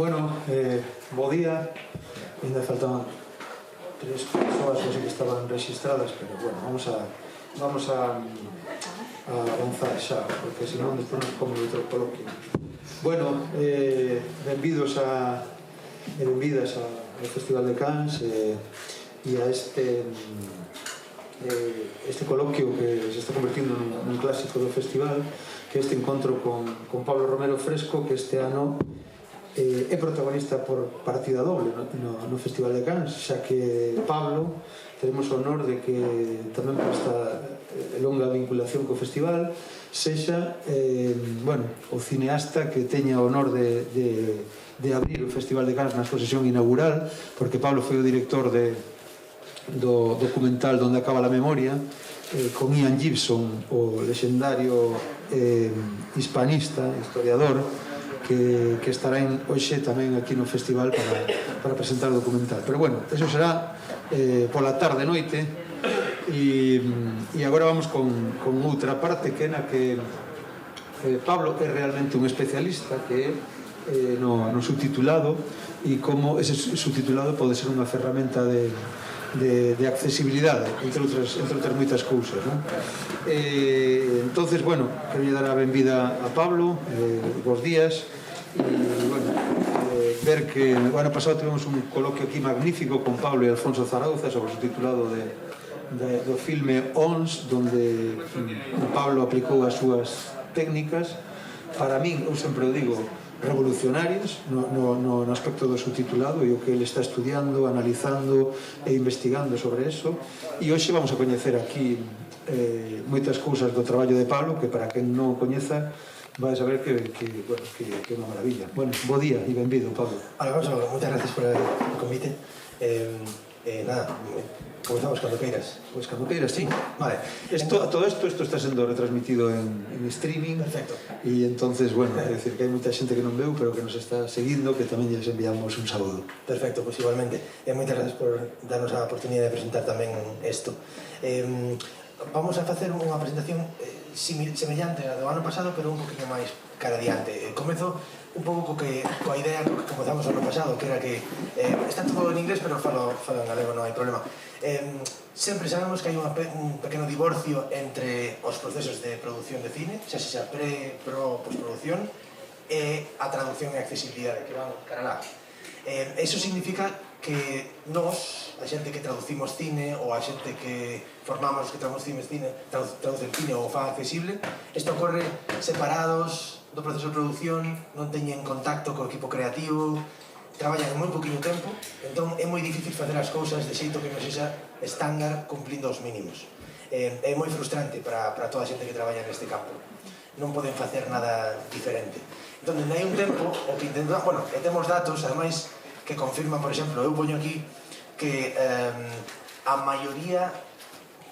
Bueno, bo día. Ainda faltaban 3 persoas que estaban registradas, pero bueno, vamos a avanzar xa, porque senón despois nos como outro coloquio. Bueno, benvidos e benvidas ao Festival de Cannes e a este coloquio que se está convertindo nun clásico do festival, que é este encontro con Pablo Romero Fresco, que este ano é protagonista por partida doble no Festival de Cannes, xa que Pablo tenemos o honor de que tamén por esta longa vinculación co festival sexa o cineasta que teña o honor de abrir o Festival de Cannes na exposición inaugural, porque Pablo foi o director do documental Donde acaba la memoria, con Ian Gibson, o lexendario hispanista, historiador, que estará hoxe tamén aquí no festival para presentar o documental. Pero bueno, eso será pola tarde noite, e agora vamos con outra parte que é na que Pablo é realmente un especialista, que é no subtitulado, e como ese subtitulado pode ser unha ferramenta de accesibilidade, entre outras moitas cousas, non? Entonces, bueno, quero dar a benvida a Pablo, bons días, e, bueno, ver que o ano pasado tivemos un coloquio aquí magnífico con Pablo e Alfonso Zarauza sobre o subtitulado do filme ONS, donde Pablo aplicou as súas técnicas, para min, eu sempre o digo, revolucionarias no aspecto do subtitulado, e o que ele está estudiando, analizando e investigando sobre eso. E hoxe vamos a coñecer aquí moitas cousas do traballo de Pablo, que para quen non o coñeza vai saber que é unha maravilla. Bueno, bo día e benvido, Pablo. Moitas gracias por el convite. Nada, comenzamos cando queiras. Pois cando queiras, sí. Vale. Todo isto está sendo retransmitido en streaming. Perfecto. E entonces, bueno, é dicir que hai moita xente que non veu, pero que nos está seguindo, que tamén lles enviamos un saúdo. Perfecto, pois igualmente. Moitas gracias por darnos a oportunidade de presentar tamén isto. Vamos a facer unha presentación semellante a do ano pasado, pero un poquinho máis cara adiante. Comezo un pouco coa idea que comezamos o ano pasado, que era que está todo en inglés, pero falo en galego, non hai problema. Sempre sabemos que hai un pequeno divorcio entre os procesos de produción de cine, xa sexa pre, pro, postproducción, e a traducción e accesibilidade, que van cara lá. Eso significa que nós, a xente que traducimos cine, ou a xente que formamos que traducen cine ou fan accesible, isto ocorre separados do proceso de produción, non teñen contacto co equipo creativo, traballan en moi poquinho tempo, entón é moi difícil facer as cousas de xeito que non sexa estándar cumplindo os mínimos. É moi frustrante para toda a xente que traballa neste campo. Non poden facer nada diferente. Entón, hai un tempo, o que intentamos, bueno, e temos datos, ademais, que confirman, por exemplo, eu poño aquí que a maioría,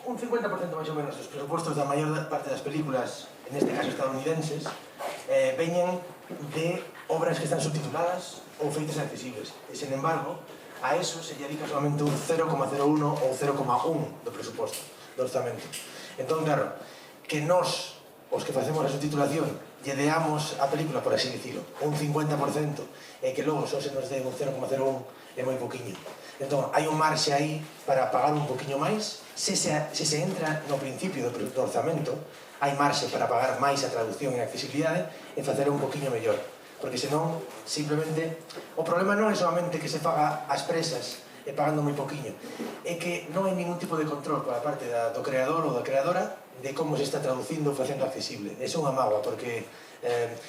un 50% máis ou menos dos presupostos da maior parte das películas, en este caso estadounidenses, veñen de obras que están subtituladas ou feitas accesibles. E, sen embargo, a eso se lle dedica solamente un 0,01 ou 0,1 do presuposto, do orzamento. Entón, claro, que nós, os que facemos a subtitulación, lle deamos a película, por así dicilo, un 50%, e que logo só se nos dé un 0,01, é moi poquinho. Entón, hai un marxe aí para pagar un poquinho máis. Se se entra no principio do orzamento, hai marxe para pagar máis a traducción e a accesibilidade e facer un poquinho mellor. Porque senón, simplemente, o problema non é solamente que se paga as presas e pagando moi poquinho, é que non hai ningún tipo de control por a parte do creador ou da creadora de como se está traducindo ou facendo accesible. É unha mágoa, porque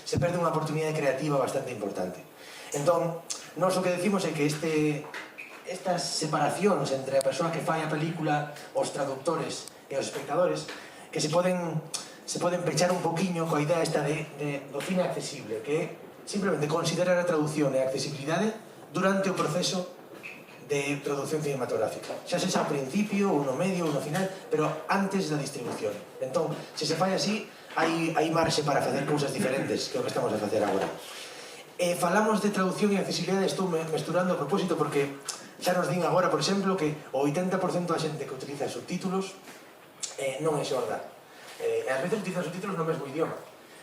se perde unha oportunidade creativa bastante importante. Entón, nós o que decimos é que estas separacións entre a persoa que fai a película, os traductores e os espectadores, que se poden pechar un poquinho coa idea esta do cine accesible, que é simplemente considerar a traducción e a accesibilidade durante o proceso de produción cinematográfica. Xa sexa ao principio, ou no medio, ou no final, pero antes da distribución. Entón, se se fai así, hai marxe para facer cousas diferentes que o que estamos a facer agora. Falamos de traducción e accesibilidade, estou mesturando a propósito, porque xa nos din agora, por exemplo, que o 80% da xente que utiliza subtítulos non é xorda. E ás veces utilizan subtítulos no mesmo idioma.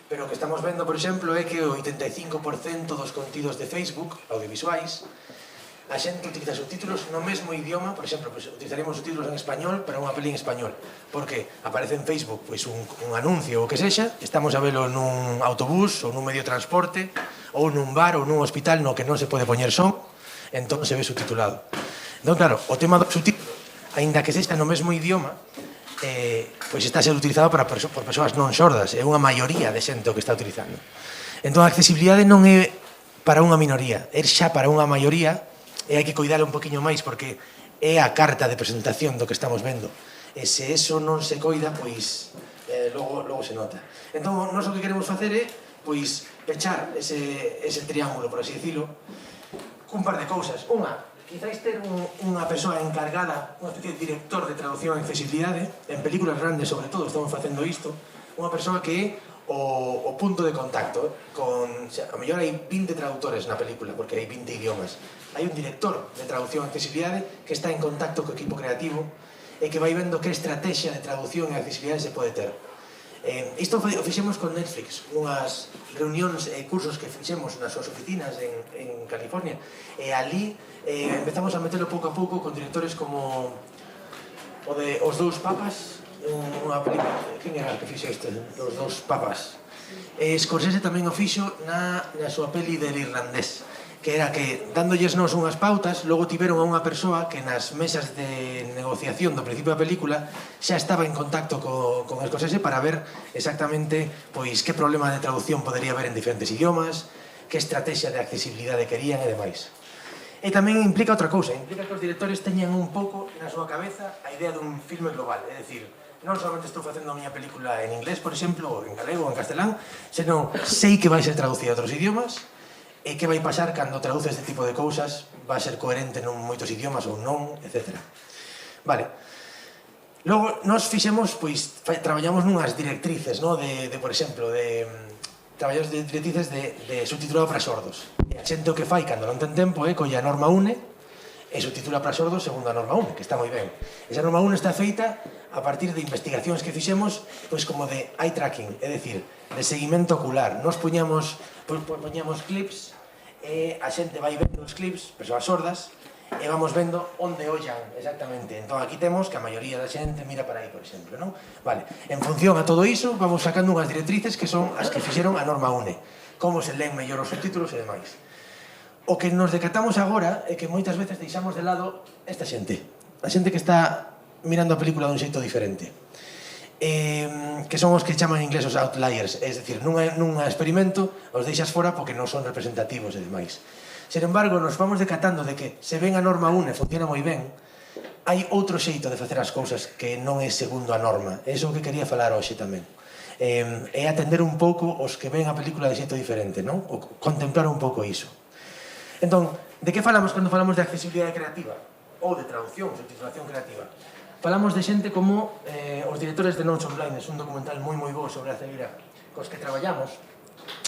pero o que estamos vendo, por exemplo, é que o 85% dos contidos de Facebook, audiovisuais, a xente utiliza subtítulos no mesmo idioma. Por exemplo, pues, utilizaremos subtítulos en español para unha peli en español, porque aparece en Facebook pues, un anuncio ou que sexa, estamos a velo nun autobús ou nun medio de transporte ou nun bar ou nun hospital no que non se pode poñer son, entón se ve subtitulado. Entón, claro, o tema do subtítulo, aínda que sexa no mesmo idioma, pois está sendo utilizado por persoas non sordas, é unha maioría de xente o que está utilizando. Entón a accesibilidade non é para unha minoría, é xa para unha maioría, e hai que coidar un poquinho máis porque é a carta de presentación do que estamos vendo, e se eso non se coida, pois logo se nota. Entón, nós o que queremos facer é pois pechar ese triángulo, por así dicilo, cun par de cousas. Unha, quizáis ter unha persoa encargada, unha especie de director de traducción e accesibilidade, en películas grandes sobre todo estamos facendo isto, unha persoa que é o punto de contacto con, a mellor hai 20 traductores na película porque hai 20 idiomas, hai un director de traducción e accesibilidade que está en contacto co equipo creativo e que vai vendo que estrategia de traducción e accesibilidade se pode ter. Isto o fixemos con Netflix, unhas reunións e cursos que fixemos nas súas oficinas en California, e ali empezamos a metelo pouco a pouco con directores como o de Os Dous Papas, unha película, quen era que fixe isto? Os Dous Papas. Scorsese tamén o fixo na súa peli del irlandés, que era que, dándolles nos unhas pautas, logo tiveron a unha persoa que nas mesas de negociación do principio da película xa estaba en contacto con Scorsese para ver exactamente pois que problema de traducción podería haber en diferentes idiomas, que estrategia de accesibilidade querían e demais. E tamén implica outra cousa, implica que os directores teñan un pouco na súa cabeza a idea dun filme global, é dicir, non solamente estou facendo a miña película en inglés, por exemplo, ou en galego ou en castelán, senón sei que vai ser traducida a outros idiomas, e que vai pasar cando traduce este tipo de cousas, vai ser coherente en moitos idiomas ou non, etc. Vale. Logo, nós fixemos, pois, traballamos nunhas directrices, no? Por exemplo, traballamos de directrices de subtitulado para sordos. E a xente o que fai cando non ten tempo é colle a norma UNE e subtitula para sordos segundo a norma UNE, que está moi ben. Esa norma UNE está feita a partir de investigacións que fixemos, pois como de eye tracking, é dicir, de seguimento ocular. Nos poñamos clips e a xente vai vendo os clips, persoas sordas, e vamos vendo onde ollan exactamente. Entón aquí temos que a maioría da xente mira para aí, por exemplo, non? Vale, en función a todo iso vamos sacando unhas directrices que son as que fixeron a norma UNE, como se leen mellor os subtítulos e demais. O que nos decatamos agora é que moitas veces deixamos de lado esta xente, a xente que está mirando a película dun xeito diferente, que son os que chaman en inglés os outliers, é dicir, nun experimento os deixas fora porque non son representativos e demais. Sen embargo, nos vamos decatando de que se ven a norma UNE funciona moi ben, hai outro xeito de facer as cousas que non é segundo a norma. É iso que quería falar hoxe tamén. É atender un pouco os que ven a película de xeito diferente, non? O contemplar un pouco iso. Entón, de que falamos cando falamos de accesibilidade creativa? Ou de traducción, subtitulación creativa? Falamos de xente como os directores de Non Son Blindness, un documental moi bo sobre a cegueira cos que traballamos,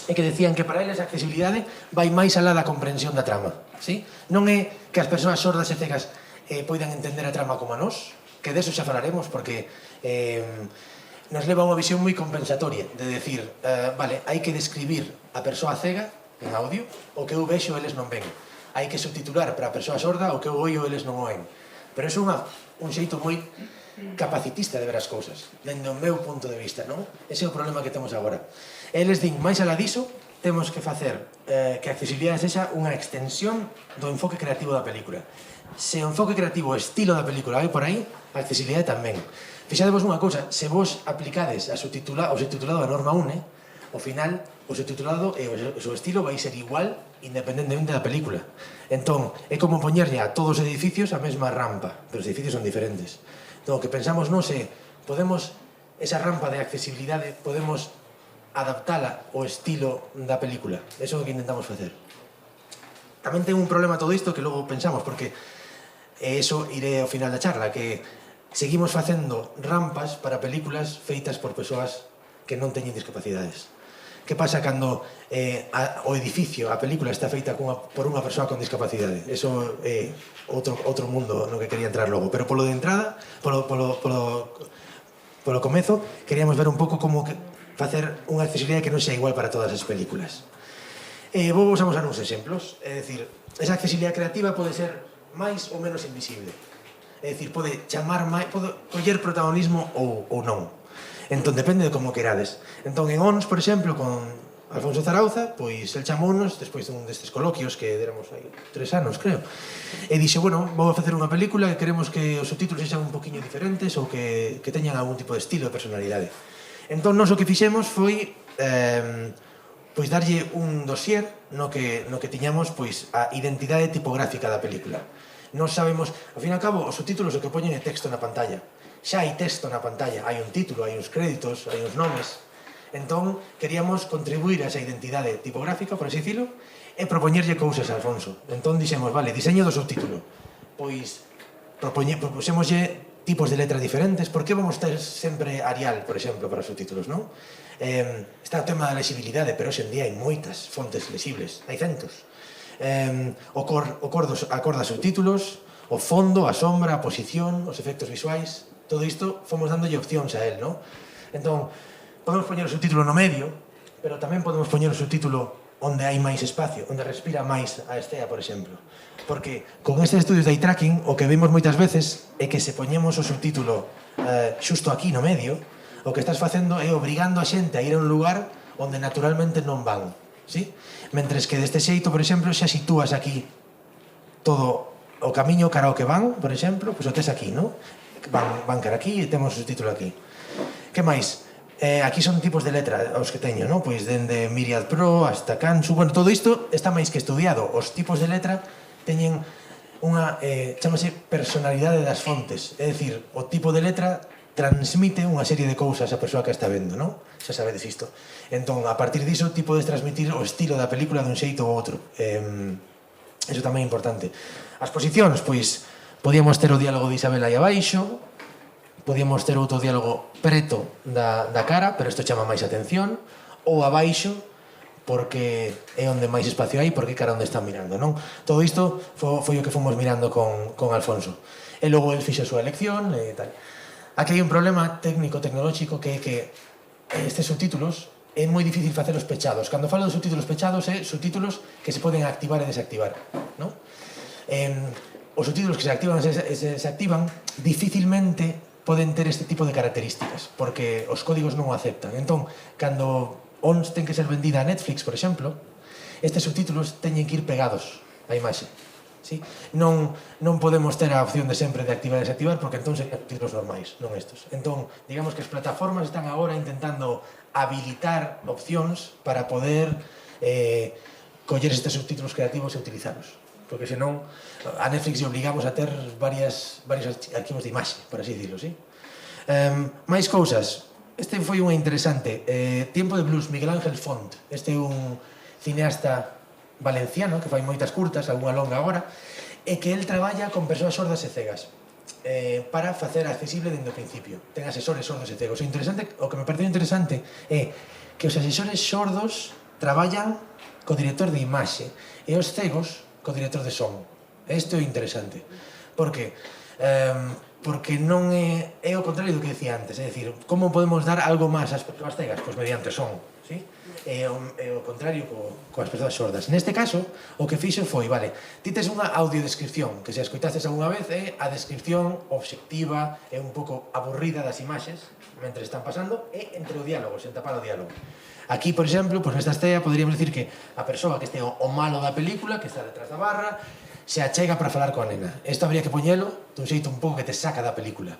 e que decían que para eles a accesibilidade vai máis alá da comprensión da trama. ¿Sí? Non é que as persoas sordas e cegas poidan entender a trama como a nós, que deso xa falaremos, porque nos leva a unha visión moi compensatoria, de decir, vale, hai que describir a persoa cega en audio, o que eu vexo eles non ven. Hai que subtitular para a persoa sorda o que eu oio eles non oen. Pero é un xeito moi capacitista de ver as cousas, dende o meu punto de vista, non? Ese é o problema que temos agora. Eles din, máis alá diso, temos que facer que a accesibilidade sexa unha extensión do enfoque creativo da película. Se o enfoque creativo, o estilo da película vai por aí, a accesibilidade tamén. Fixadevos unha cousa, se vos aplicades o subtitulado da norma UNE, ao final, o subtitulado e o seu estilo vai ser igual independentemente da película. Entón, é como poñerlle a todos os edificios a mesma rampa, pero os edificios son diferentes. Entón, o que pensamos non é, podemos, esa rampa de accesibilidade, podemos adaptala ao estilo da película. Eso é o que intentamos facer. Tamén ten un problema todo isto que logo pensamos, porque eso iré ao final da charla, que seguimos facendo rampas para películas feitas por persoas que non teñen discapacidades. Que pasa cando o edificio, a película está feita por unha persoa con discapacidade? Eso é outro mundo no que quería entrar logo. Pero polo de entrada, polo comezo, queríamos ver un pouco como facer unha accesibilidade que non sea igual para todas as películas. Vou vos amosar uns exemplos. É dicir, esa accesibilidade creativa pode ser máis ou menos invisible. É dicir, pode chamar máis, pode coller protagonismo ou non. Entón, depende de como querades. Entón, en ONS, por exemplo, con Alfonso Zarauza, pois el chamounos, despois dun destes coloquios que deramos aí 3 anos, creo, e dixe, bueno, vou a facer unha película que queremos que os subtítulos sexan un poquinho diferentes ou que teñan algún tipo de estilo, de personalidade. Entón, nós o que fixemos foi pois darlle un dossier no que tiñamos pois a identidade tipográfica da película. Nós sabemos, ao fin e ao cabo, os subtítulos o que poñen é texto na pantalla. Xa hai texto na pantalla, hai un título, hai uns créditos, hai uns nomes. Entón, queríamos contribuir a esa identidade tipográfica, por así dicilo, e propoñerlle cousas a Alfonso. Entón, dixemos, vale, diseño do subtítulo. Pois, propusémoslle tipos de letra diferentes. Por que vamos ter sempre Arial, por exemplo, para os subtítulos, non? Está o tema da lexibilidade, pero hoxe en día hai moitas fontes lexibles, hai centos. A cor das subtítulos, o fondo, a sombra, a posición, os efectos visuais, todo isto fomos dándolle opcións a él, non? Entón, podemos poñer o subtítulo no medio, pero tamén podemos poñer o subtítulo onde hai máis espacio, onde respira máis a estea, por exemplo. Porque con estes estudios de eye tracking, o que vemos moitas veces é que se poñemos o subtítulo xusto aquí no medio, o que estás facendo é obrigando a xente a ir a un lugar onde naturalmente non van, sí? Mentres que deste xeito, por exemplo, xa sitúas aquí todo o camiño cara ao que van, por exemplo, pois o tes aquí, non? Van cara aquí e temos o subtítulo aquí. Que máis? Aquí son tipos de letra os que teño, non? Pois dende Myriad Pro hasta Kansu, bueno, todo isto está máis que estudiado. Os tipos de letra teñen unha, chamase personalidade das fontes, é dicir, o tipo de letra transmite unha serie de cousas a persoa que está vendo, non? Xa sabedes isto. Entón, a partir diso, ti podes transmitir o estilo da película dun xeito ou outro. Eso tamén é importante. As posicións, pois, podíamos ter o diálogo de Isabel aí abaixo, podíamos ter outro diálogo preto da cara, pero isto chama máis atención, ou abaixo, porque é onde máis espacio hai, porque cara onde están mirando, non? Todo isto foi o que fomos mirando con Alfonso. E logo el fixo a súa elección e tal. Aquí hai un problema técnico-tecnolóxico que é que estes subtítulos é moi difícil facelos pechados. Cando falo de subtítulos pechados é subtítulos que se poden activar e desactivar, non? Os subtítulos que se activan e se desactivan dificilmente poden ter este tipo de características porque os códigos non o aceptan. Entón, cando ONS ten que ser vendida a Netflix, por exemplo, estes subtítulos teñen que ir pegados á imaxe. Sí? Non podemos ter a opción de sempre de activar e desactivar porque entón serían subtítulos normais, non estos. Entón, digamos que as plataformas están agora intentando habilitar opcións para poder coller estes subtítulos creativos e utilizalos. Porque senón a Netflix lle obligamos a ter varios arquivos de imaxe, por así dicirlo, sí? Máis cousas. Este foi unha interesante. Tiempo de Blues, Miguel Ángel Font. Este é un cineasta valenciano que fai moitas curtas, algunha longa agora, e que el traballa con persoas sordas e cegas para facer accesible dende o principio. Ten asesores sordos e cegos. O que me pareceu interesante é que os asesores sordos traballan co director de imaxe e os cegos co director de son. Isto é interesante. Por que? Porque non é o contrario do que decía antes, é dicir, como podemos dar algo máis ás persoas cegas? Pois mediante son, sí? É o contrario coas persoas sordas. Neste caso, o que fixo foi, vale, ti tes unha audiodescripción, que se a escoitastes algunha vez é a descripción obxectiva e un pouco aburrida das imaxes mentre están pasando e entre o diálogo, sen tapar o diálogo. Aquí, por exemplo, pois nesta estea poderíamos dicir que a persoa que este o malo da película, que está detrás da barra, se achega para falar coa nena. Isto habría que poñelo dun xeito un pouco que te saca da película.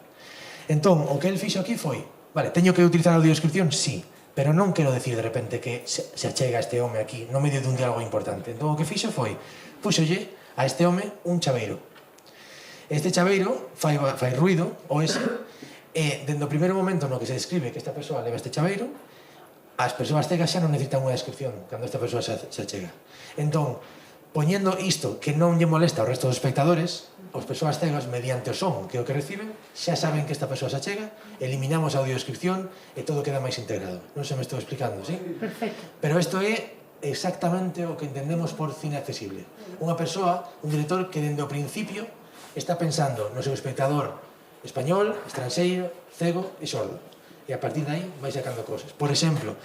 Entón, o que el fixo aquí foi, vale, teño que utilizar a audiodescripción? Sí, pero non quero decir de repente que se achega este home aquí no medio dun diálogo importante. Entón, o que fixo foi, puxolle a este home un chaveiro. Este chaveiro fai ruido, o ese, e dende o primeiro momento no que se describe que esta persoa leva este chaveiro, as persoas cegas xa non necesitan unha descripción cando esta persoa se achega. Entón, poñendo isto que non lle molesta ao resto dos espectadores, as persoas cegas, mediante o son que é o que reciben, xa saben que esta persoa se achega, eliminamos a audiodescripción e todo queda máis integrado. Non se me estou explicando, sí? Perfecto. Pero isto é exactamente o que entendemos por cine accesible. Unha persoa, un director que dende o principio está pensando no seu espectador español, estranxeiro, cego e sordo. e a partir de aí vai sacando cosas. Por exemplo,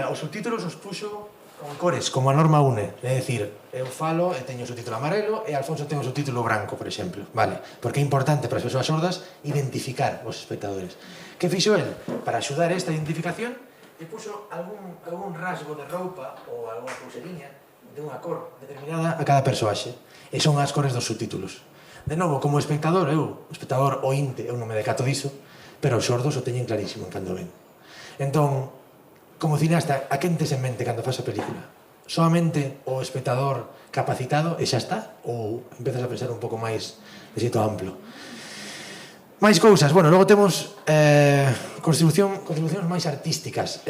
os subtítulos os puxo con cores, como a norma UNE, é dicir, eu falo e teño o subtítulo amarelo e Alfonso ten o subtítulo branco, por exemplo, vale? Porque é importante para as persoas sordas identificar os espectadores. Que fixo el? Para axudar esta identificación, e puxo algún rasgo de roupa ou alguna pulseriña de unha cor determinada a cada persoaxe, e son as cores dos subtítulos. De novo, como espectador, o espectador ointe, eu non me decato diso, pero os sordos o teñen clarísimo en cando ven. Entón, como cineasta, a quen tes en mente cando faz a película? Solamente o espectador capacitado e xa está? Ou empezas a pensar un pouco máis de xeito amplo? Máis cousas, bueno, logo temos contribucións máis artísticas.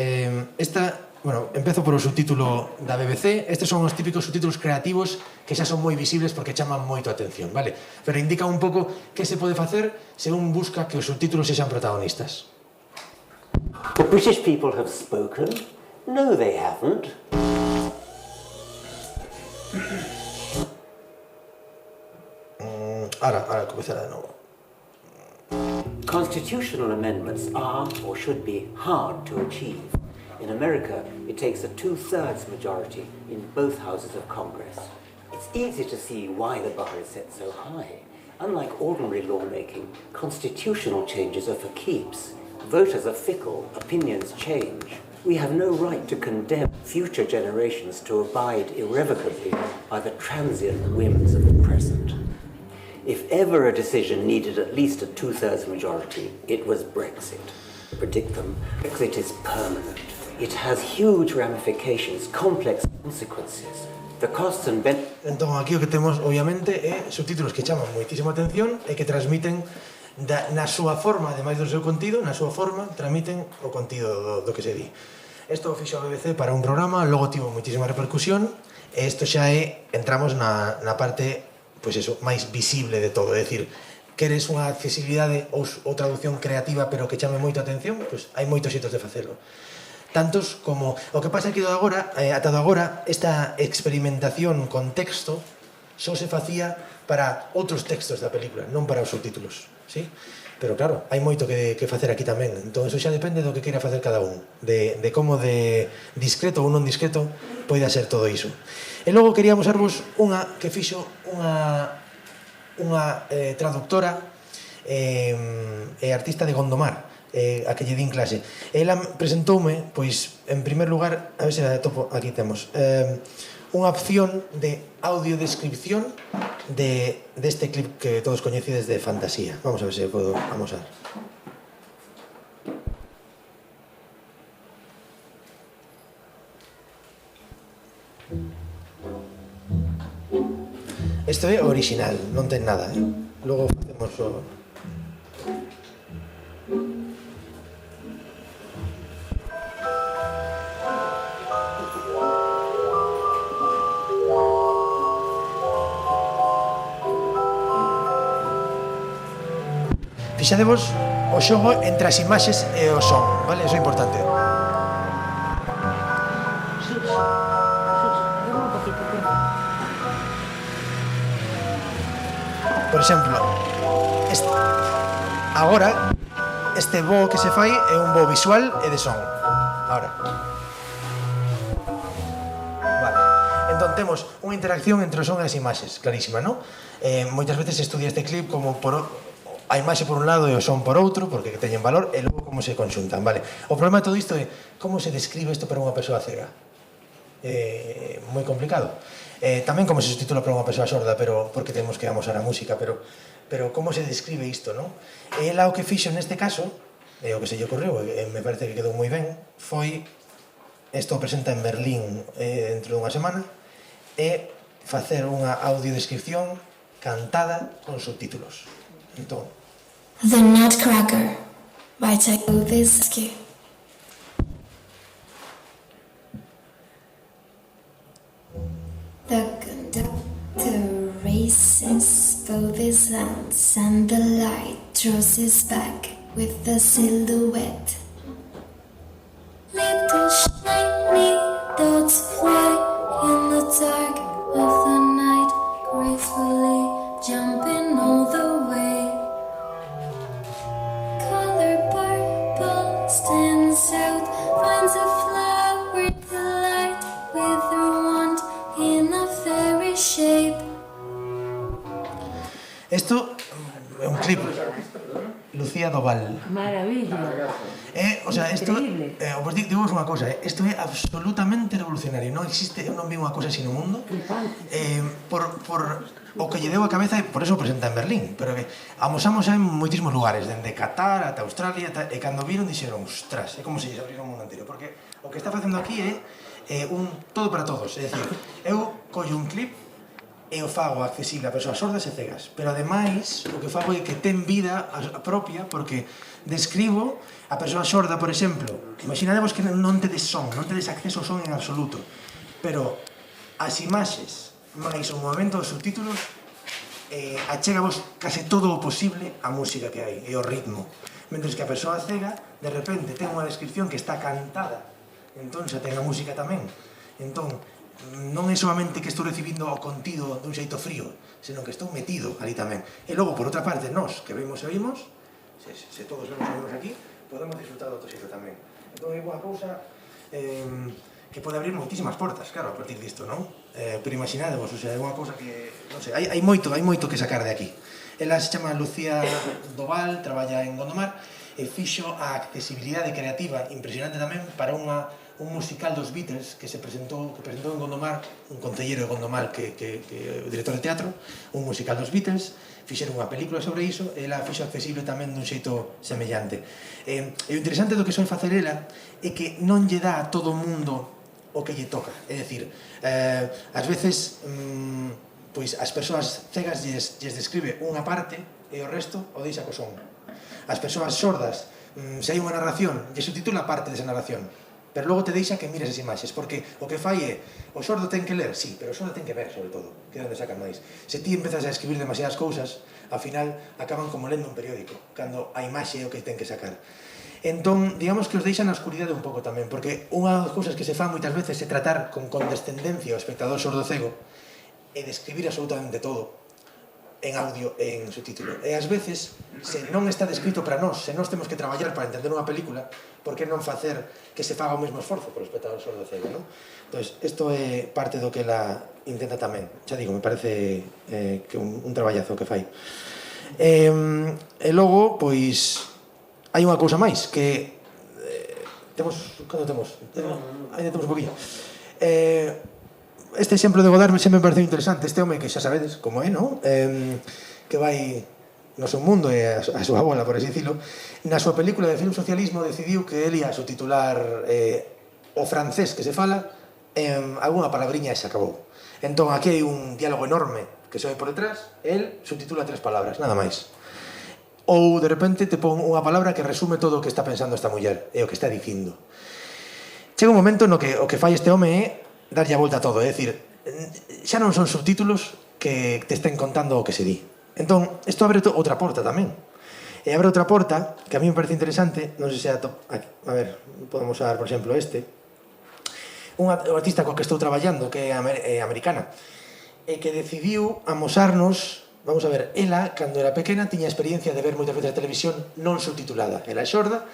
Empezo por o subtítulo da BBC. Estes son os típicos subtítulos creativos que xa son moi visibles porque chaman moito a atención, vale? Pero indican un pouco que se pode facer se un busca que os subtítulos sexan protagonistas. The British people have spoken. No, they haven't. Ahora comezará de novo. Constitutional amendments are, or should be, hard to achieve. In America, it takes a 2/3 majority in both houses of Congress. It's easy to see why the bar is set so high. Unlike ordinary lawmaking, constitutional changes are for keeps. Voters are fickle, opinions change. We have no right to condemn future generations to abide irrevocably by the transient whims of the present. If ever a decision needed at least a 2/3 majority, it was Brexit. Predict them. Brexit is permanent. It has huge ramifications, complex consequences. The costs and benefits... Entón, aquí o que temos, obviamente, é subtítulos que chaman moitísima atención e que transmiten na súa forma, ademais do seu contido, na súa forma, transmiten o contido do que se di. Isto o fixo a BBC para un programa, logo tivo moitísima repercusión, e isto xa é, entramos na parte, pois eso, máis visible de todo, é dicir, queres unha accesibilidade ou traducción creativa pero que chame moito a atención, pois hai moitos xeitos de facelo. Tantos como... O que pasa é que atado agora, esta experimentación con texto só se facía para outros textos da película, non para os subtítulos, sí? Pero claro, hai moito que facer aquí tamén, entón eso xa depende do que queira facer cada un, de como de discreto ou non discreto poida ser todo iso. E logo quería mostravos unha que fixo unha traductora e artista de Gondomar, a que lle din clase. Ela presentoume, pois, en primer lugar, a ver se a topo, aquí temos, unha opción de audiodescripción deste clip que todos coñecides de Fantasía. Vamos a ver se podo amosar. Isto é original, non ten nada, Logo facemos o... Fixadevos o xogo entre as imaxes e o son, vale? Eso é importante. Por exemplo, agora este bo que se fai é un bo visual e de son. Agora. Vale. Entón temos unha interacción entre o son e as imaxes, clarísima, non? Moitas veces se estudia este clip como por a imaxe por un lado e o son por outro, porque teñen valor, e logo como se conxuntan, vale? O problema de todo isto é como se describe isto para unha persoa cega. Moi complicado. Tamén como se subtitula para unha persoa sorda, pero porque temos que amosar a música, pero como se describe isto, non? E ela o que fixo neste caso, o que se lle ocorreu, e me parece que quedou moi ben, foi, isto presenta en Berlín dentro dunha semana, e facer unha audiodescripción cantada con subtítulos. Entón, The Nutcracker by Tchaikovsky. The conductor races both his hands and the light draws his back with the silhouette. Little shiny dots fly in the dark of the night, gracefully jumping all the way. Color purple Isto é un clip. Lucía Doval. Maravilla. O sea, isto, Increíble. vos digo unha cousa, isto é absolutamente revolucionario. Non existe, eu non vi unha cousa así no mundo. Por o que lle deu a cabeza, e por eso presenta en Berlín, pero que amosamos en moitísimos lugares, dende Qatar ata Australia, e cando viron dixeron, ostras, é como se lles abriron un mundo entero, porque o que está facendo aquí é un todo para todos, é dicir, eu collo un clip e o fago accesible a persoas sordas e cegas, pero ademais o que fago é que ten vida a propia, porque describo a persoa sorda, por exemplo, imaginadevos que non tedes son, non tedes acceso ao son en absoluto, pero as imaxes máis o movimento dos subtítulos achégavos case todo o posible a música que hai e o ritmo, mentres que a persoa cega de repente ten unha descripción que está cantada, entón xa ten a música tamén, entón non é solamente que estou recibindo o contido dun xeito frío, senón que estou metido ali tamén. E logo, por outra parte, nós que vemos e oímos, se todos vemos e oímos aquí, podemos disfrutar do outro xeito tamén. Entón é unha cousa que pode abrir moitísimas portas, claro, a partir disto, non? Pero imaginadevos, o sea, é unha cousa que, non sei, hai moito que sacar de aquí. Ela se chama Lucía Doval, traballa en Gondomar, e fixo a accesibilidade creativa impresionante tamén para un musical dos Beatles que presentou en Gondomar, un concelleiro de Gondomar que o director de teatro, un musical dos Beatles, fixeron unha película sobre iso, e ela fixo accesible tamén dun xeito semellante. E o interesante do que soe facer ela é que non lle dá a todo o mundo o que lle toca, é dicir, ás veces pois as persoas cegas lles describe unha parte e o resto o deixa co son. As persoas sordas, se hai unha narración, lle subtitula parte desa narración, pero logo te deixa que mires as imaxes, porque o que fai é, o sordo ten que ler, sí, pero o sordo ten que ver, sobre todo, que é onde sacan máis. Se ti empezas a escribir demasiadas cousas, ao final acaban como lendo un periódico, cando a imaxe é o que ten que sacar. Entón, digamos que os deixa na oscuridade un pouco tamén, porque unha das cousas que se fan moitas veces é tratar con condescendencia ao espectador sordo cego e describir absolutamente todo en audio e en subtítulo. E ás veces, se non está descrito para nós, se nós temos que traballar para entender unha película, por que non facer que se faga o mesmo esforzo por o espectador sordo cego, non? Entón, isto é parte do que ela intenta tamén. Xa digo, me parece que un traballazo que fai. E logo, pois, hai unha cousa máis, que temos, cando temos? Ainda temos un poquinho. Este exemplo de Godard sempre me pareceu interesante. Este home que xa sabedes como é, non? Que vai no seu mundo e a súa bola, por así dicilo. Na súa película de film socialismo decidiu que ele ia subtitular o francés que se fala en algunha palabriña e se acabou. Entón aquí hai un diálogo enorme que se ve por detrás, el subtitula 3 palabras, nada máis. Ou de repente te pon unha palabra que resume todo o que está pensando esta muller e o que está dicindo. Chega un momento no que o que fai este home é darlle a volta a todo, é dicir, xa non son subtítulos que te estén contando o que se di. Entón, isto abre outra porta tamén. E abre outra porta que a mí me parece interesante, non sei se a ver, podemos usar, por exemplo, este. Unha artista coa que estou traballando, que é americana, e que decidiu amosarnos, vamos a ver, ela, cando era pequena, tiña experiencia de ver moitas veces a televisión non subtitulada. Ela é xorda,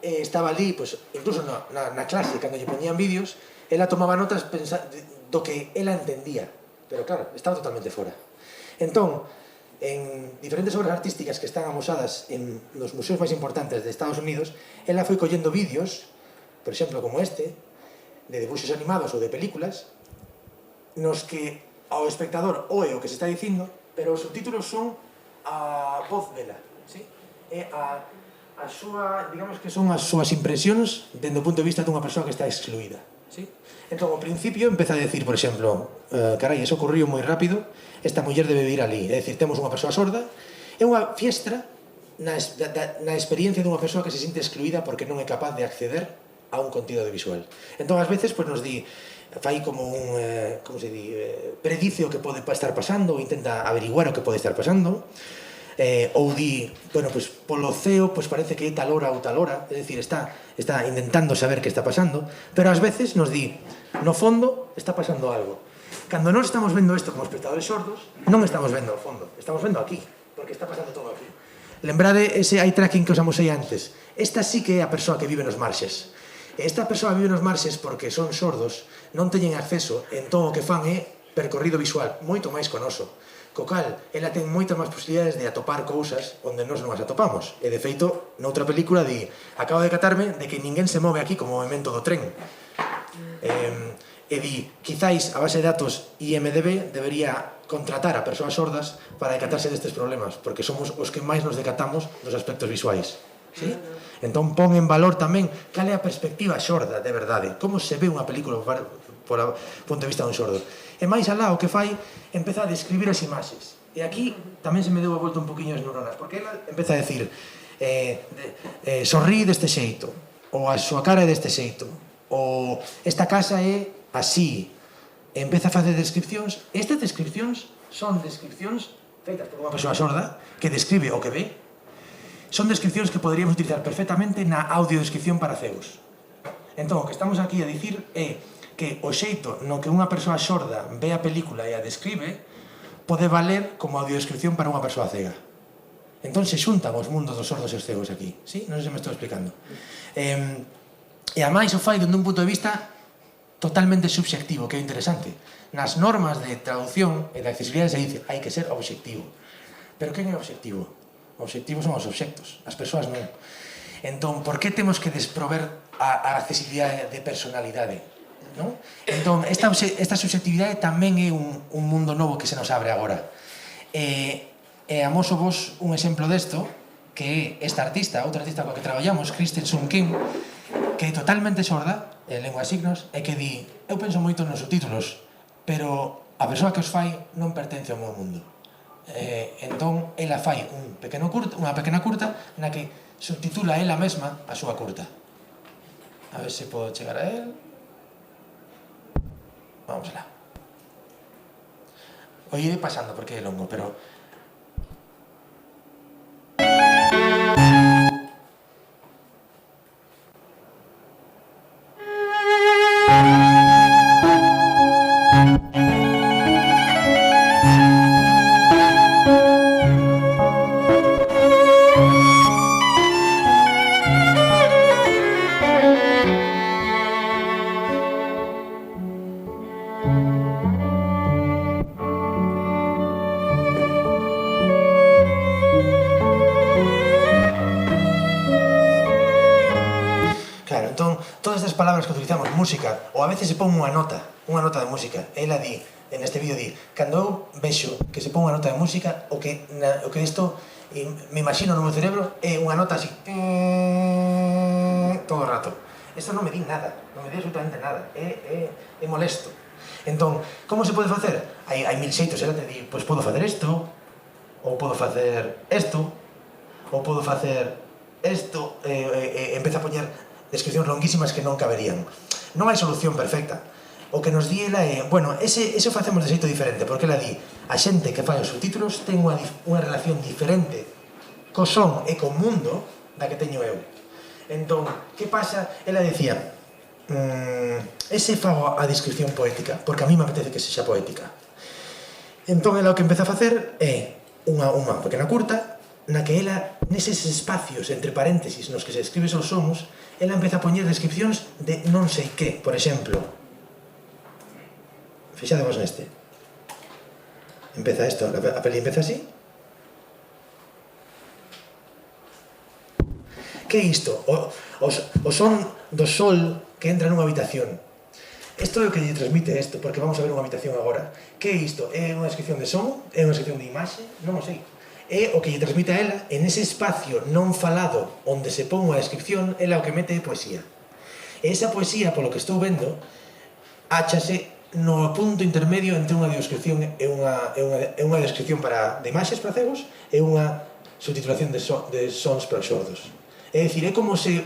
estaba ali, pues, incluso na clase, cando lle poñían vídeos, ela tomaba notas do que ela entendía, pero claro, estaba totalmente fora. Entón, en diferentes obras artísticas que están amosadas en los museos máis importantes de Estados Unidos, ela foi collendo vídeos, por exemplo, como este, de debuxos animados ou de películas, nos que ao espectador oe o que se está dicindo, pero os subtítulos son a voz dela, ¿sí? É a súa, digamos que son as súas impresións dende o punto de vista dunha persoa que está excluída. ¿Sí? Entón, ao principio, empeza a decir, por exemplo, carai, eso ocurriu moi rápido, esta muller debe vir ali. É dicir, temos unha persoa sorda, é unha fiestra na experiencia dunha persoa que se sinte excluída porque non é capaz de acceder a un contido audiovisual. Entón, ás veces, nos di, fai como un, como se di, predice o que pode estar pasando, ou intenta averiguar o que pode estar pasando, ou di, bueno, pues polo ceo pues parece que é tal hora ou tal hora, é dicir, está intentando saber que está pasando, pero ás veces nos di, no fondo está pasando algo. Cando nós estamos vendo isto como espectadores sordos, non estamos vendo ao fondo, estamos vendo aquí, porque está pasando todo aquí. Lembrade ese eye tracking que os amosei antes. Esta sí que é a persoa que vive nos marxes. Esta persoa vive nos marxes porque son sordos, non teñen acceso, entón o que fan é percorrido visual moito máis conoso, co cal ela ten moitas máis posibilidades de atopar cousas onde nós non as atopamos. E de feito, noutra película di, acabo de catarme de que ninguén se move aquí como movimento do tren. E di, quizáis a base de datos IMDB debería contratar a persoas sordas para decatarse destes problemas, porque somos os que máis nos decatamos dos aspectos visuais. ¿Sí? Entón pon en valor tamén cal é a perspectiva xorda de verdade, como se ve unha película por a punto de vista dun sordo. E máis alá o que fai, empeza a describir as imaxes. E aquí tamén se me deu a volta un poquinho as neuronas, porque ela empeza a decir sorrí deste xeito, ou a súa cara é deste xeito, ou esta casa é así. E empeza a facer descripcións. Estas descripcións son descripcións feitas por unha persoa sorda que describe o que ve. Son descripcións que poderíamos utilizar perfectamente na audiodescripción para cegos. Entón, o que estamos aquí a dicir é que o xeito no que unha persoa sorda ve a película e a describe pode valer como audiodescripción para unha persoa cega. Entón se xuntan os mundos dos sordos e os cegos aquí. Sí? Non sei se me estou explicando. E a máis o fai dende un punto de vista totalmente subxectivo, que é interesante. Nas normas de traducción e de accesibilidade se dice hai que ser obxectivo. Pero quen é obxectivo? O obxectivo son os obxectos, as persoas non. Entón, por que temos que desprover a accesibilidade de personalidade? Non? Entón, esta subxectividade tamén é un mundo novo que se nos abre agora. E amoso vos un exemplo desto, que é esta artista, outra artista coa que traballamos, Kristen Sun Kim, que é totalmente sorda, en lengua de signos, e que di, eu penso moito nos subtítulos, pero a persoa que os fai non pertence ao meu mundo. Entón, ela fai unha pequena curta na que subtitula ela mesma a súa curta. A ver se podo chegar a él. Vamos lá. O iré pasando porque é longo, pero... música, ou a veces se pon unha nota de música. Ela di, neste vídeo di, cando eu vexo que se pon unha nota de música, o que isto me imagino no meu cerebro é unha nota así todo o rato. Isto non me di nada, non me di absolutamente nada, é molesto. Entón, como se pode facer? Hai mil xeitos, ela te di, pois podo facer isto, ou podo facer isto, ou podo facer isto, empeza a poñer descripcións longuísimas que non caberían. Non hai solución perfecta. O que nos di ela é, bueno, eso facemos de xeito diferente, porque ela di, a xente que fai os subtítulos ten unha relación diferente co son e co mundo da que teño eu. Entón, que pasa? Ela decía, ese fago a descripción poética, porque a mí me apetece que sexa poética. Entón, ela o que empeza a facer é unha pequena curta, na que ela, neses espacios entre paréntesis nos que se escribe os sons, ela empeza a poñer descripcións de non sei que, por exemplo. Fixadevos neste. Empeza isto, a peli empeza así. Que é isto? O son do sol que entra nunha habitación. Isto é o que lle transmite isto, porque vamos a ver unha habitación agora. Que é isto? É unha descripción de son? É unha descripción de imaxe? Non o sei. É o que lle transmite a ela, en ese espacio non falado onde se pon unha descripción, ela o que mete é poesía. E esa poesía, polo que estou vendo, áchase no punto intermedio entre unha descripción e unha descripción de imaxes para cegos e unha subtitulación de sons para sordos. É dicir, é como se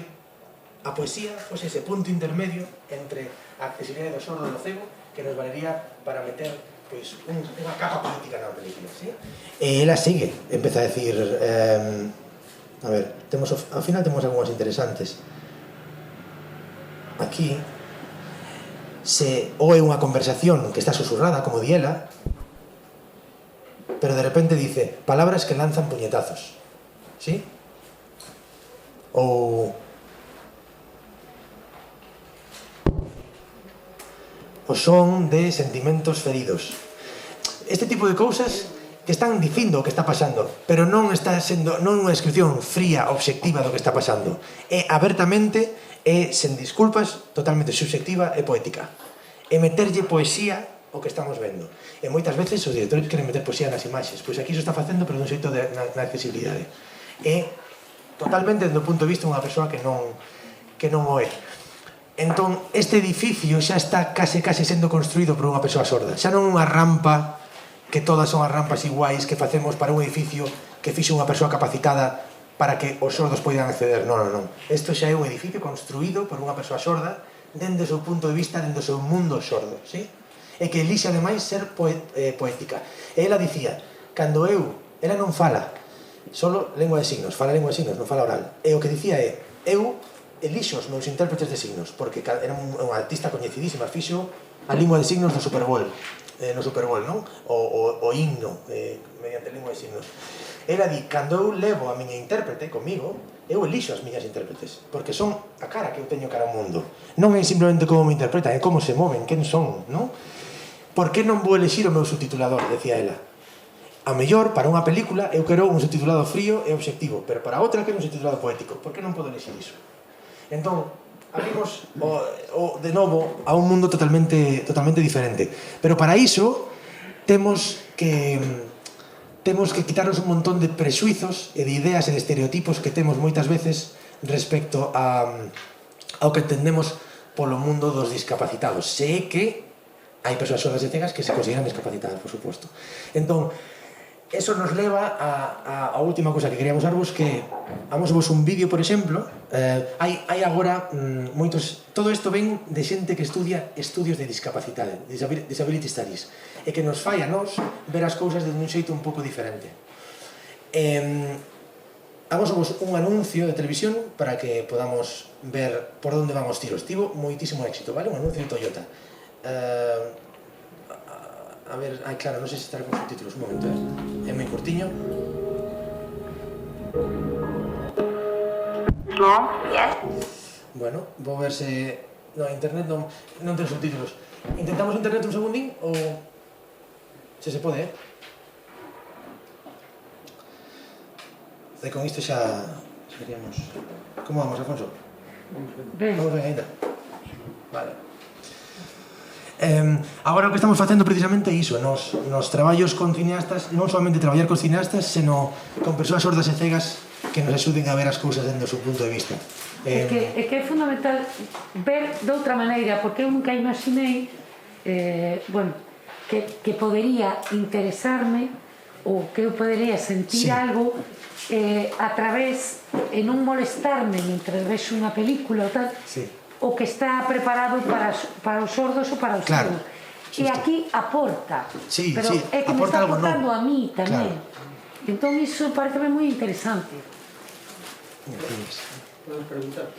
a poesía fose ese punto intermedio entre a accesibilidade do sordo e do cego que nos valería para meter pois unha capa política na película, ¿sí? E ela sigue, empeza a decir, a ver, ao final temos algunhas interesantes. Aquí, ou é unha conversación que está susurrada, como di ela, pero de repente dice, palabras que lanzan puñetazos, ¿sí? Ou o son de sentimentos feridos. Este tipo de cousas que están dicindo o que está pasando, pero non está sendo non unha descripción fría, obxectiva do que está pasando. É abertamente, é sen disculpas, totalmente subxectiva e poética. É meterlle poesía o que estamos vendo. E moitas veces os directores queren meter poesía nas imaxes, pois aquí iso está facendo, pero dun xeito na accesibilidade. É totalmente desde o punto de vista unha persoa que non o é. Entón, este edificio xa está case sendo construído por unha persoa sorda. Xa non unha rampa, que todas son as rampas iguais que facemos para un edificio que fixo unha persoa capacitada para que os sordos poidan acceder. Non. Isto xa é un edificio construído por unha persoa sorda dende o seu punto de vista, dende o seu mundo sordo, sí? E que elixe ademais ser poética. E ela dicía, cando ela non fala, solo lengua de signos, fala lengua de signos, non fala oral. E o que dicía é, eu elixo os meus intérpretes de signos, porque era unha artista coñecidísima, fixo a lingua de signos do Super Bowl, no Super Bowl, non? O himno, mediante lingua de signos. Ela di, cando eu levo a miña intérprete comigo, eu elixo as miñas intérpretes, porque son a cara que eu teño cara ao mundo. Non é simplemente como me interpretan, é como se moven, quen son, non? Por que non vou elixir o meu subtitulador, decía ela. A mellor, para unha película, eu quero un subtitulado frío e obxectivo, pero para outra quero un subtitulado poético. Por que non podo elixir iso? Entón, abrimos de novo a un mundo totalmente diferente. Pero para iso temos que quitarnos un montón de prexuizos e de ideas e de estereotipos que temos moitas veces respecto ao que entendemos polo mundo dos discapacitados. Sei que hai persoas sordas e cegas que se consideran discapacitadas, por suposto. Entón, eso nos leva a última cosa que queríamos darvos, que amosvos un vídeo, por exemplo. Hai agora moitos... Todo isto ven de xente que estudia estudios de discapacidade, disability studies, e que nos fai a nós ver as cousas de un xeito un pouco diferente. Amosvos un anuncio de televisión para que podamos ver por onde van os tiros. Tivo moitísimo éxito, vale? Un anuncio de Toyota. A ver, claro, non sei se estará con subtítulos, un momento, é moi cortiño. Yes. Bueno, vou ver se... No, internet non ten subtítulos. Intentamos internet un segundín, ou... Se pode, E con isto xa seríamos... Como vamos, Afonso? Vamos ben, ainda. Vale. Agora o que estamos facendo precisamente é iso, nos traballos con cineastas, non solamente traballar con cineastas, senón con persoas sordas e cegas que nos axuden a ver as cousas dentro do seu punto de vista. É que é fundamental ver de outra maneira, porque eu nunca imaginei que podería interesarme ou que eu podería sentir algo a través, e non molestarme mentre vexo unha película ou tal, o que está preparado para os sordos ou para os sordos. E aquí aporta, pero é que me está aportando a mí tamén. Entón iso parece moi interesante. Podemos preguntar?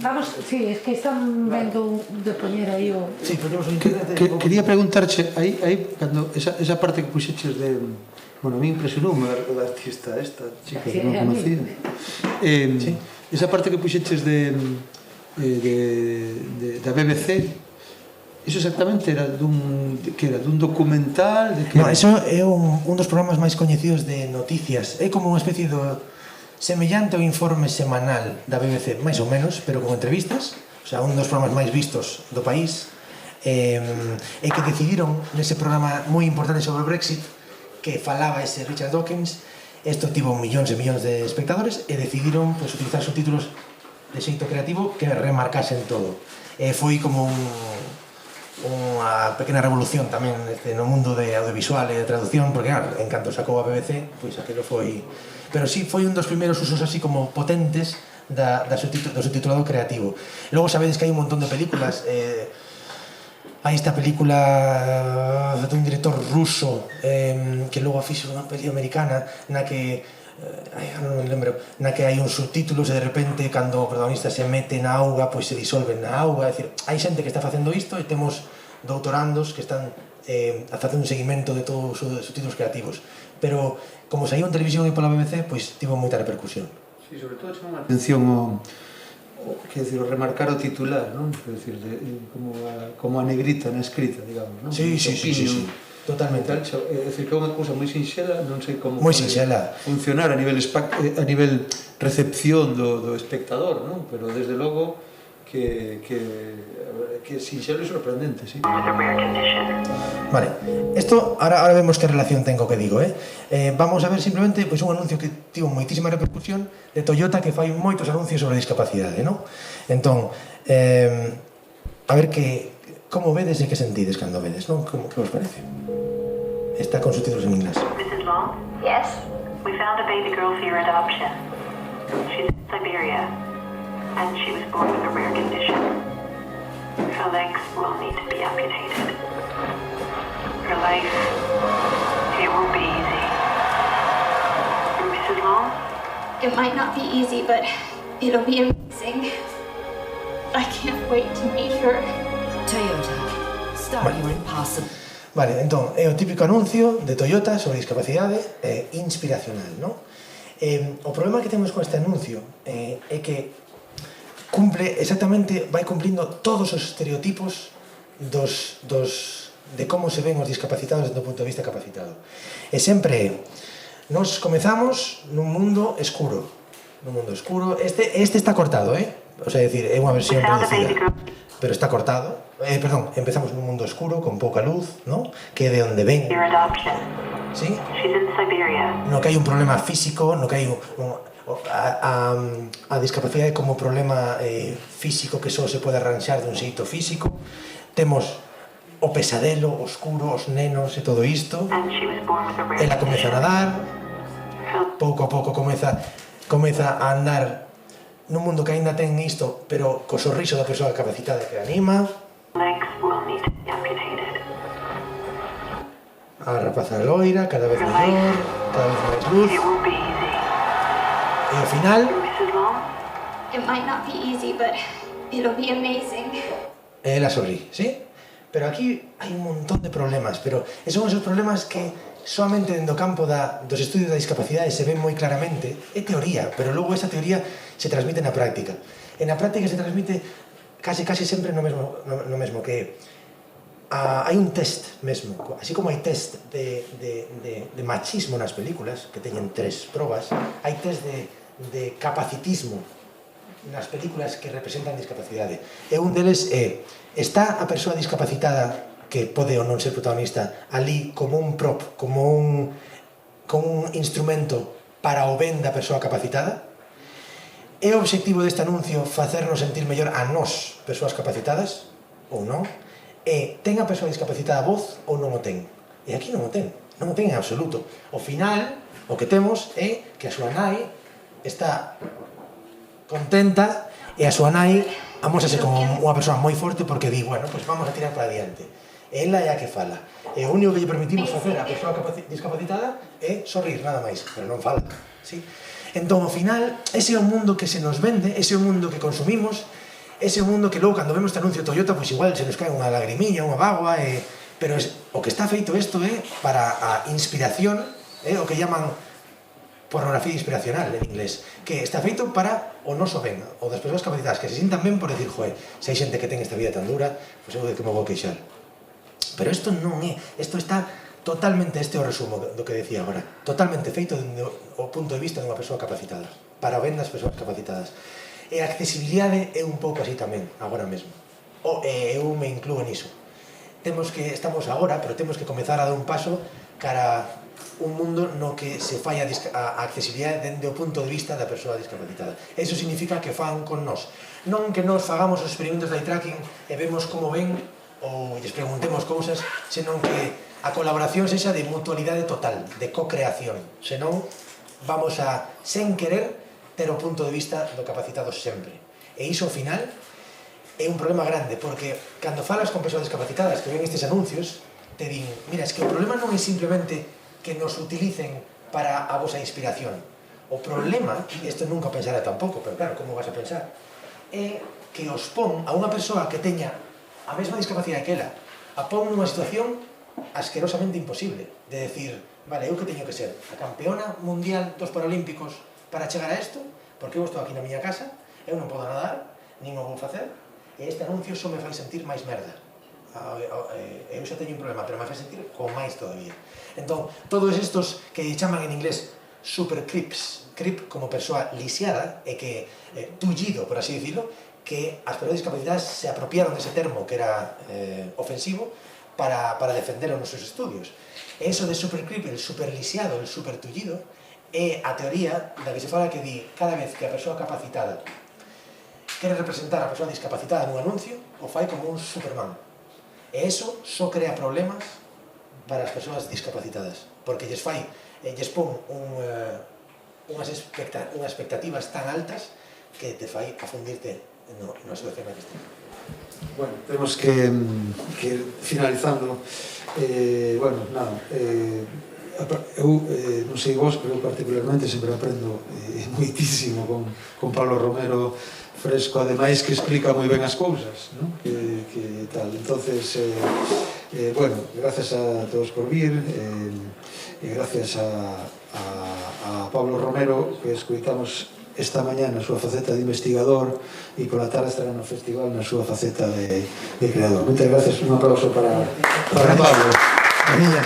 Vamos, sí, es que están vendo de poñer aí o... Sí, poñemos o internet. Quería preguntarche, aí, cando esa parte que puxeches de... Bueno, a mí impresionoume o da artista esta chica que non conocía. Esa parte que puxeches da BBC, iso exactamente era dun documental? No, eso é un dos programas máis coñecidos de noticias. É como unha especie de semellante ao informe semanal da BBC, máis ou menos, pero con entrevistas. O sea, un dos programas máis vistos do país. E que decidiron nese programa moi importante sobre o Brexit, que falaba ese Richard Dawkins, isto tivo millóns e millóns de espectadores, e decidiron utilizar subtítulos de xeito creativo que remarcasen todo. Foi como unha pequena revolución tamén no mundo de audiovisual e de traducción, porque claro, en canto sacou a BBC, pois aquilo foi... Pero sí, foi un dos primeiros usos así como potentes do subtitulado creativo. Logo sabedes que hai un montón de películas. Hai esta película dun director ruso que logo fixo unha peli americana na que non me lembro, na que hai uns subtítulos e de repente cando o protagonista se mete na auga, pois se disolve na auga. É dicir, hai xente que está facendo isto e temos doutorandos que están a facer un seguimento de todos os subtítulos creativos. Pero como saiu en televisión e pola BBC, pois tivo moita repercusión. Sí, sobre todo chamou a atención quer decir, remarcar o titular, non? Quer decir, como a negrita na escrita, digamos, non? Sí. Totalmente. É dicir, que é unha cousa moi sinxela, non sei como funcionar a nivel recepción do espectador, non? Pero desde logo que é sinxelo e sorprendente, sí. Vale, esto ahora vemos que relación ten co que digo, vamos a ver simplemente un anuncio que tivo moitísima repercusión de Toyota, que fai moitos anuncios sobre discapacidade, non? Entón, a ver como vedes e que sentides cando vedes, non? Que vos parece? Está con subtítulos en inglés. Mrs. Long? Yes? We found a baby girl for your adoption. She's in Siberia, and she was born with a rare condition. Her legs will need to be amputated. Her life, it won't be easy. Mrs. Long? It might not be easy, but it'll be amazing. I can't wait to meet her. Toyota. Start your impossible. Vale, entón, é o típico anuncio de Toyota sobre discapacidade inspiracional, non? O problema que temos con este anuncio é que cumple exactamente, vai cumplindo todos os estereotipos de como se ven os discapacitados desde o punto de vista capacitado. E sempre nos comezamos nun mundo escuro. Este está cortado, O sea, decir, é unha versión reducida, pero está cortado. Perdón, empezamos nun mundo escuro, con pouca luz, ¿no? Que é de onde ven. Your adoption. ¿Sí? She's in Siberia. No que hai un problema físico, no que hai a discapacidade como problema físico que só se pode arranxar dun xeito físico. Temos o pesadelo, o oscuro, os nenos e todo isto. And she was born with a rare Ela comeza a nadar, pouco a pouco comeza a andar nun mundo que aínda ten isto, pero co sorriso da persoa capacitada que anima. legs will need to be amputated. A rapaza loira, cada vez mellor, cada vez máis luz. It won't be easy. E ao final, Mrs. Long? It might not be easy, but it'll be amazing. ela sorrí, ¿sí? Pero aquí hai un montón de problemas, pero esos son esos problemas que solamente dentro do campo dos estudios da discapacidade se ven moi claramente. É teoría, pero logo esa teoría se transmite na práctica. E na práctica se transmite casi sempre no mesmo que hai un test mesmo, así como hai test de machismo nas películas, que teñen 3 probas, hai test de capacitismo nas películas que representan discapacidade. E un deles está a persoa discapacitada, que pode ou non ser protagonista, ali como un prop, como un instrumento para o ben da persoa capacitada? É o obxectivo deste anuncio facernos sentir mellor a nós, persoas capacitadas, ou non? E ten a persoa discapacitada voz ou non o ten? E aquí non o ten en absoluto. Ao final, o que temos é que a súa nai está contenta e a súa nai amósase como unha persoa moi forte porque di, bueno, pues vamos a tirar para adiante. Ela é a que fala. E o único que lle permitimos facer a persoa discapacitada é sorrir, nada máis, pero non fala, sí? Entón, ao final, ese é o mundo que se nos vende, ese é o mundo que consumimos, ese é o mundo que logo, cando vemos este anuncio Toyota, pois igual se nos cae unha lagrimiña, unha bagua, pero o que está feito isto é para a inspiración, o que llaman pornografía inspiracional en inglés, que está feito para o noso ben, o das persoas capacitadas, que se sintan ben por decir, joe, se hai xente que ten esta vida tan dura, pois eu de que me vou queixar. Pero isto non é, isto está totalmente, este é o resumo do que decía agora, totalmente feito dende o punto de vista dunha persoa capacitada, para o ben das persoas capacitadas. E a accesibilidade é un pouco así tamén, agora mesmo. Eu me incluo niso. Estamos agora, pero temos que comezar a dar un paso cara un mundo no que se fai a accesibilidade dende o punto de vista da persoa discapacitada. Eso significa que fan con nós. Non que nos fagamos os experimentos de eye tracking e vemos como ven ou lles preguntemos cousas, senón que a colaboración sexa de mutualidade total, de co-creación. Senón, vamos a, sen querer, ter o punto de vista do capacitado sempre. E iso, ao final, é un problema grande, porque cando falas con persoas discapacitadas que ven estes anuncios, te din, mira, es que o problema non é simplemente que nos utilicen para a vosa inspiración. O problema, e isto nunca pensará tampouco, pero claro, como vas a pensar, é que os pon a unha persoa que teña a mesma discapacidade que ela, a pon nunha situación asquerosamente imposible, de decir, vale, eu que teño que ser a campeona mundial dos Paralímpicos para chegar a isto, porque eu estou aquí na miña casa, eu non podo nadar, nin o vou facer, e este anuncio só me fai sentir máis merda. Eu xa teño un problema, pero me fai sentir con máis todavía. Entón, todos estos que chaman en inglés super creeps, creep como persoa lisiada, e que tullido, por así decirlo, que as persoas discapacitadas se apropiaron dese termo que era ofensivo para defender os nosos estudios. E eso de super creep, el super lisiado, el super tullido, é a teoría da que se fala que di cada vez que a persoa capacitada quere representar a persoa discapacitada nun anuncio, o fai como un Superman. E eso só crea problemas para as persoas discapacitadas, porque lles pon unhas expectativas tan altas que te fai afundirte na situación na que estás. Bueno, tenemos que ir finalizando. Bueno, nada, eu non sei vos, pero eu particularmente sempre aprendo moitísimo con Pablo Romero Fresco, ademais que explica moi ben as cousas, ¿no? que tal. Entonces, bueno, gracias a todos por vir, gracias a Pablo Romero, que escoitamos esta mañá na súa faceta de investigador e pola tarde estará no festival na súa faceta de creador. Moitas gracias, un aplauso para Pablo. Gracias.